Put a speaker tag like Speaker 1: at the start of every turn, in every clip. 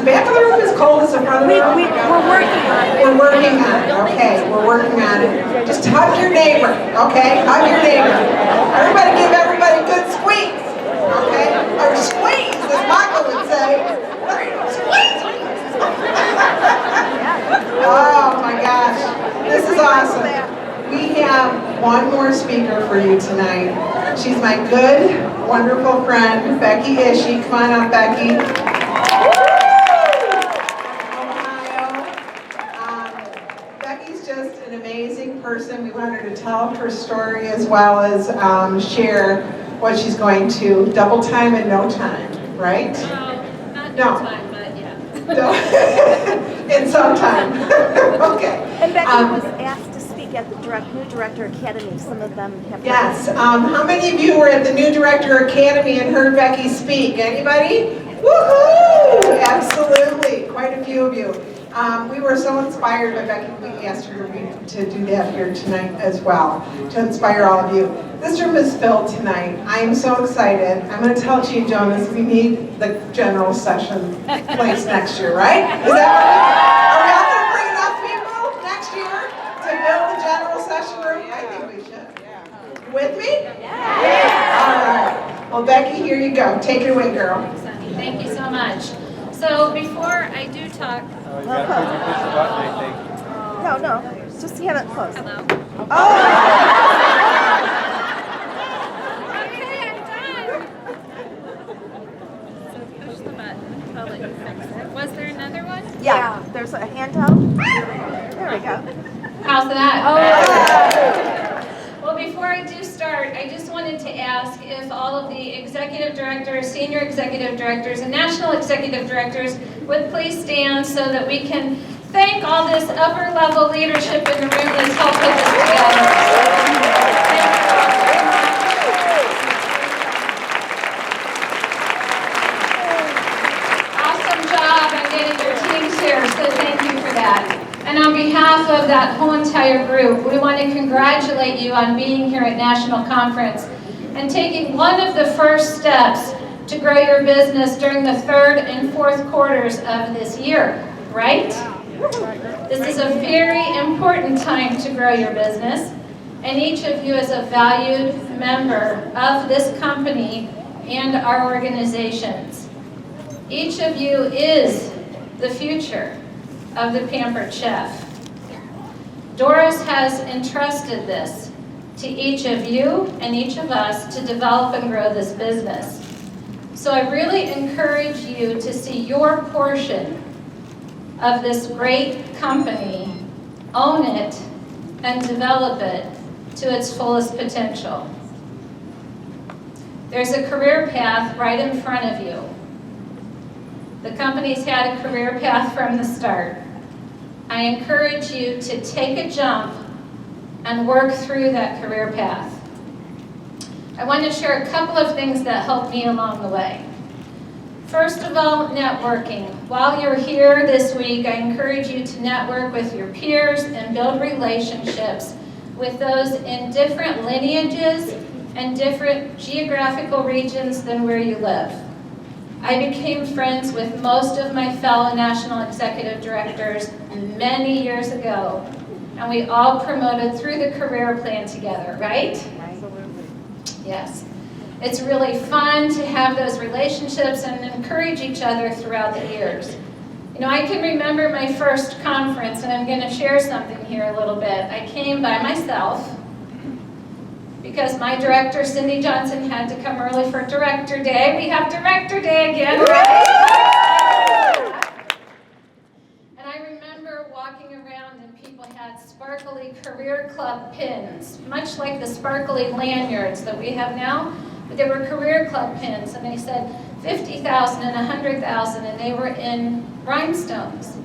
Speaker 1: the back of the room as cold as the front of the room?
Speaker 2: We're working on it.
Speaker 1: We're working on it. Okay, we're working on it. Just hug your neighbor. Okay, hug your neighbor. Everybody give everybody a good squeeze. Okay, or squeeze, as Michael would say. Squeeze. Oh my gosh, this is awesome. We have one more speaker for you tonight. She's my good, wonderful friend, Becky Ishee. Come on up, Becky. Ohio. Becky's just an amazing person. We want her to tell her story as well as share what she's going to double time in no time, right?
Speaker 3: Not no time, but yeah.
Speaker 1: No. In some time. Okay.
Speaker 2: And Becky was asked to speak at the New Director Academy. Some of them have.
Speaker 1: Yes. How many of you were at the New Director Academy and heard Becky speak? Anybody? Woohoo! Absolutely. Quite a few of you. We were so inspired by Becky. We asked her to do that here tonight as well, to inspire all of you. This room is filled tonight. I am so excited. I'm going to tell Chief Jonas we need the general session place next year, right? Is that right? Are we all going to bring enough people next year to build the general session room? I think we should. You with me? Yeah. All right. Well, Becky, here you go. Take it away, girl.
Speaker 3: Thank you so much. So before I do talk,
Speaker 2: No, just have it close.
Speaker 3: hello.
Speaker 2: Oh!
Speaker 3: Okay, I'm done. So push the button. I'll let you fix it. Was there another one?
Speaker 2: Yeah, there's a handheld. There we go.
Speaker 3: How's that? Well, before I do start, I just wanted to ask if all of the executive directors, senior executive directors, and national executive directors would please stand so that we can thank all this upper level leadership in the room that's helped put this together. Thank you all very much. Awesome job on getting your teams here, so thank you for that. And on behalf of that whole entire group, we want to congratulate you on being here at National Conference and taking one of the first steps to grow your business during the third and fourth quarters of this year, right? This is a very important time to grow your business, and each of you is a valued member of this company and our organizations. Each of you is the future of the Pampered Chef. Doris has entrusted this to each of you and each of us to develop and grow this business. So I really encourage you to see your portion of this great company, own it, and develop it to its fullest potential. There's a career path right in front of you. The company's had a career path from the start. I encourage you to take a jump and work through that career path. I want to share a couple of things that helped me along the way. First of all, networking. While you're here this week, I encourage you to network with your peers and build relationships with those in different lineages and different geographical regions than where you live. I became friends with most of my fellow national executive directors many years ago, and we all promoted through the career plan together, right?
Speaker 2: Absolutely.
Speaker 3: Yes. It's really fun to have those relationships and encourage each other throughout the years. You know, I can remember my first conference, and I'm going to share something here a little bit. I came by myself because my director, Cindy Johnson, had to come early for Director Day. We have Director Day again, right? And I remember walking around and people had sparkly career club pins, much like the sparkly lanyards that we have now, but they were career club pins, and they said 50,000 and 100,000, and they were in rhinestones.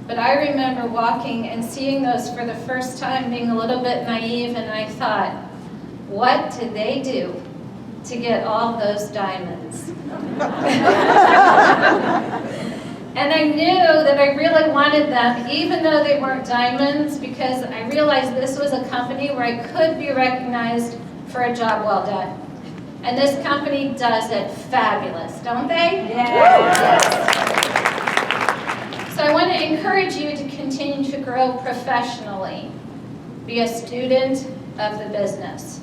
Speaker 3: But I remember walking and seeing those for the first time, being a little bit naive, and I thought, what did they do to get all those diamonds? And I knew that I really wanted them, even though they weren't diamonds, because I realized this was a company where I could be recognized for a job well done. And this company does it fabulous, don't they?
Speaker 2: Yeah.
Speaker 3: Yes. I want to encourage you to continue to grow professionally. Be a student of the business.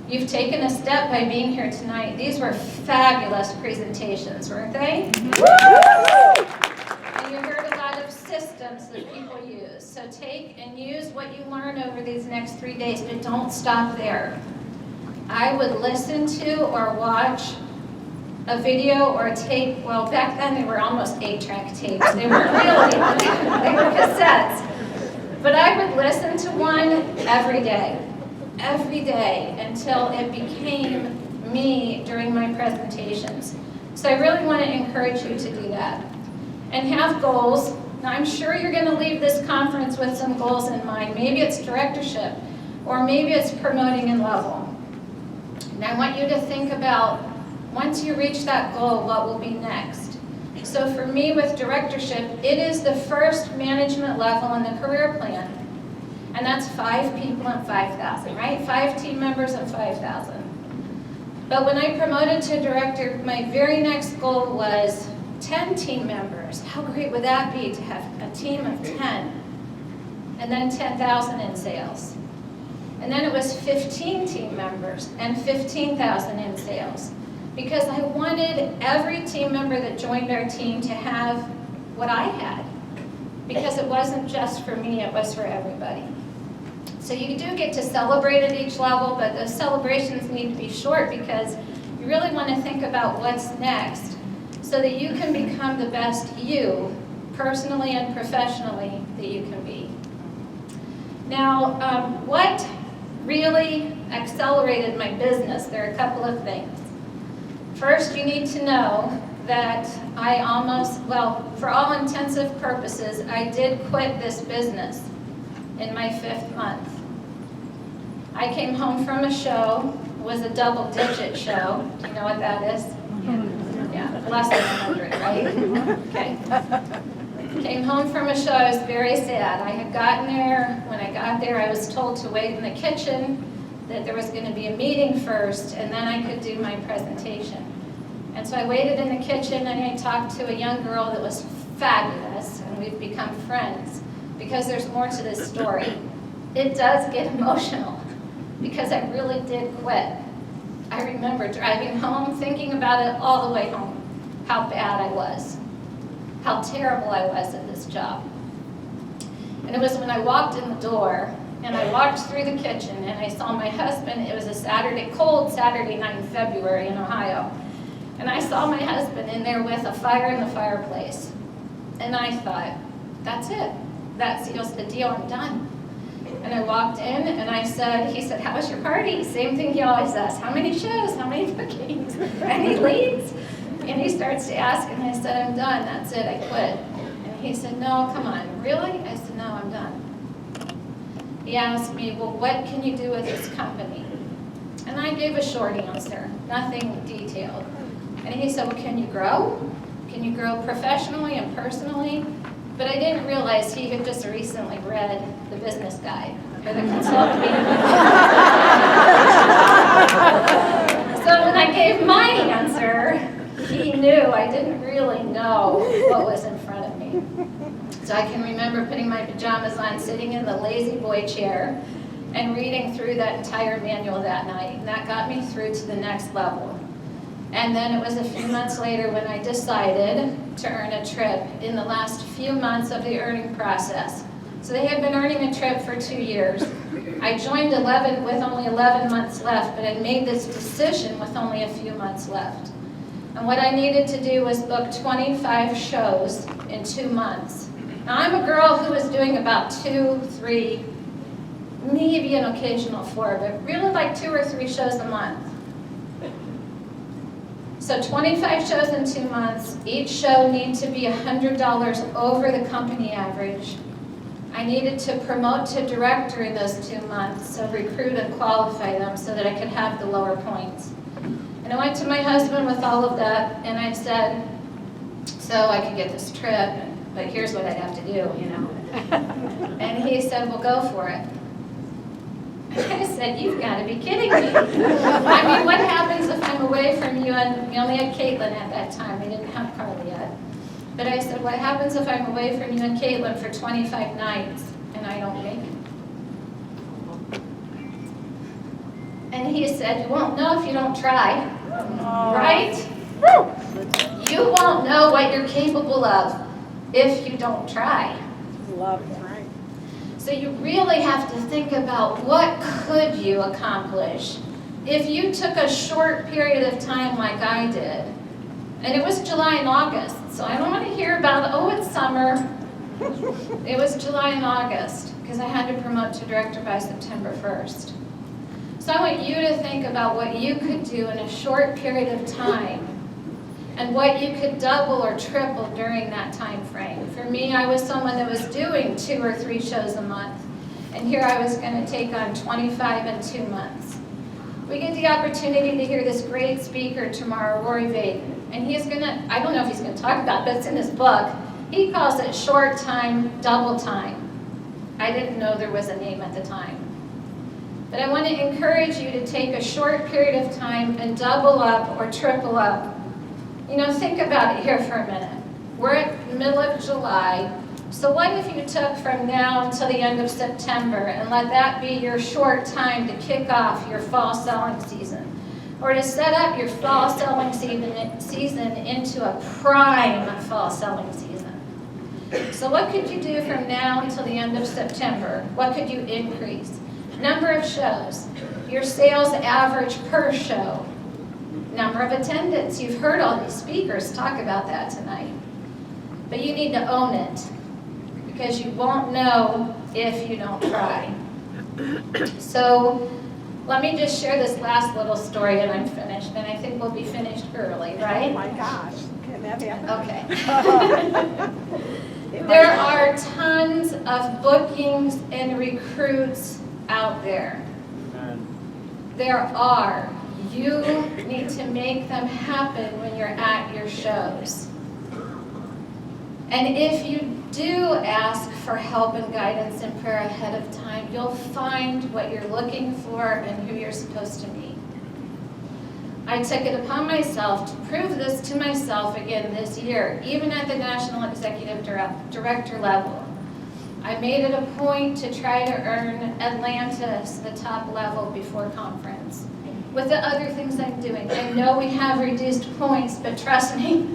Speaker 3: You've taken a step by being here tonight. These were fabulous presentations, weren't they? And you heard a lot of systems that people use. So take and use what you learn over these next 3 days, but don't stop there. I would listen to or watch a video or a tape. Well, back then they were almost 8-track tapes. They weren't really, they were cassettes. But I would listen to one every day until it became me during my presentations. So I really want to encourage you to do that. And have goals. Now I'm sure you're going to leave this conference with some goals in mind. Maybe it's directorship, or maybe it's promoting in level. And I want you to think about, once you reach that goal, what will be next? So for me with directorship, it is the first management level in the career plan. And that's 5 people and 5,000, right? 5 team members and 5,000. But when I promoted to director, my very next goal was 10 team members. How great would that be to have a team of 10? And then 10,000 in sales. And then it was 15 team members and 15,000 in sales. Because I wanted every team member that joined our team to have what I had. Because it wasn't just for me, it was for everybody. So you do get to celebrate at each level, but those celebrations need to be short because you really want to think about what's next so that you can become the best you, personally and professionally, that you can be. Now, what really accelerated my business? There are a couple of things. First, you need to know that I almost, well, for all intensive purposes, I did quit this business in my 5th month. I came home from a show, was a double-digit show. Do you know what that is? Yeah, less than 100, right? Okay. Came home from a show, I was very sad. I had gotten there, when I got there, I was told to wait in the kitchen, that there was going to be a meeting first, and then I could do my presentation. And so I waited in the kitchen, and I talked to a young girl that was fabulous, and we've become friends, because there's more to this story. It does get emotional, because I really did quit. I remember driving home, thinking about it all the way home, how bad I was, how terrible I was at this job. And it was when I walked in the door, and I walked through the kitchen, and I saw my husband. It was a Saturday, cold Saturday night in February in Ohio. And I saw my husband in there with a fire in the fireplace. And I thought, that's it. That seals the deal, I'm done. And I walked in and I said, he said, how was your party? Same thing he always asks, how many shows, how many bookings, any leads? And he starts to ask, and I said, I'm done, that's it, I quit. And he said, no, come on, really? I said, no, I'm done. He asked me, well, what can you do with this company? And I gave a short answer, nothing detailed. And he said, well, can you grow? Can you grow professionally and personally? But I didn't realize he had just recently read the business guide or the consultant manual. So when I gave my answer, he knew I didn't really know what was in front of me. So I can remember putting my pajamas on, sitting in the lazy boy chair, and reading through that entire manual that night. And that got me through to the next level. And then it was a few months later when I decided to earn a trip in the last few months of the earning process. So they had been earning a trip for 2 years. I joined 11 with only 11 months left, but I made this decision with only a few months left. And what I needed to do was book 25 shows in 2 months. Now I'm a girl who was doing about 2, 3, maybe an occasional 4, but really like 2 or 3 shows a month. So 25 shows in 2 months. Each show needed to be $100 over the company average. I needed to promote to director in those 2 months, so recruit and qualify them so that I could have the lower points. And I went to my husband with all of that, and I said, so I can get this trip, but here's what I'd have to do, you know. And he said, well, go for it. I said, you've got to be kidding me. I mean, what happens if I'm away from you? And we only had Caitlin at that time. We didn't have Carly yet. But I said, what happens if I'm away from you and Caitlin for 25 nights and I don't make it? And he said, you won't know if you don't try, right? You won't know what you're capable of if you don't try.
Speaker 4: Love it.
Speaker 3: So you really have to think about what could you accomplish if you took a short period of time like I did. And it was July and August, so I don't want to hear about, oh, it's summer. It was July and August, because I had to promote to director by September 1st. So I want you to think about what you could do in a short period of time and what you could double or triple during that time frame. For me, I was someone that was doing 2 or 3 shows a month, and here I was going to take on 25 in 2 months. We get the opportunity to hear this great speaker tomorrow, Rory Vaden, and he's going to, I don't know if he's going to talk about it, but it's in his book. He calls it short time, double time. I didn't know there was a name at the time. But I want to encourage you to take a short period of time and double up or triple up. You know, think about it here for a minute. We're at the middle of July, so what if you took from now until the end of September and let that be your short time to kick off your fall selling season, or to set up your fall selling season into a prime fall selling season? So what could you do from now until the end of September? What could you increase? Number of shows, your sales average per show, number of attendance. You've heard all these speakers talk about that tonight. But you need to own it, because you won't know if you don't try. So let me just share this last little story and I'm finished. And I think we'll be finished early, right?
Speaker 4: Oh my gosh. Can that happen?
Speaker 3: Okay. There are tons of bookings and recruits out there. There are. You need to make them happen when you're at your shows. And if you do ask for help and guidance and prayer ahead of time, you'll find what you're looking for and who you're supposed to meet. I took it upon myself to prove this to myself again this year, even at the National Executive Director level. I made it a point to try to earn Atlantis, the top level, before conference. With the other things I'm doing, I know we have reduced points, but trust me,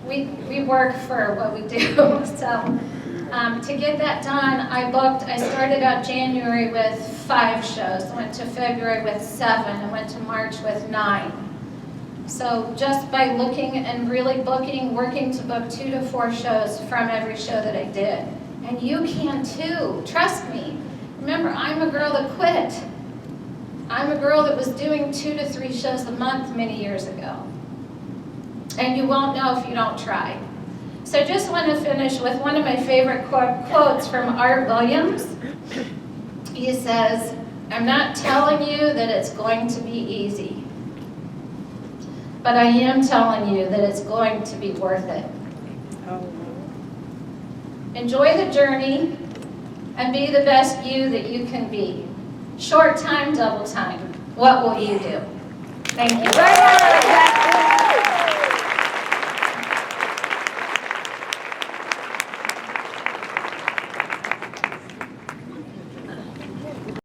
Speaker 3: we work for what we do. So to get that done, I started out January with 5 shows, went to February with 7, and went to March with 9. So just by looking and really booking, working to book 2 to 4 shows from every show that I did. And you can too, trust me. Remember, I'm a girl that quit. I'm a girl that was doing 2 to 3 shows a month many years ago. And you won't know if you don't try. So I just want to finish with one of my favorite quotes from Art Williams. He says, I'm not telling you that it's going to be easy, but I am telling you that it's going to be worth it. Enjoy the journey and be the best you that you can be. Short time, double time. What will you do? Thank you.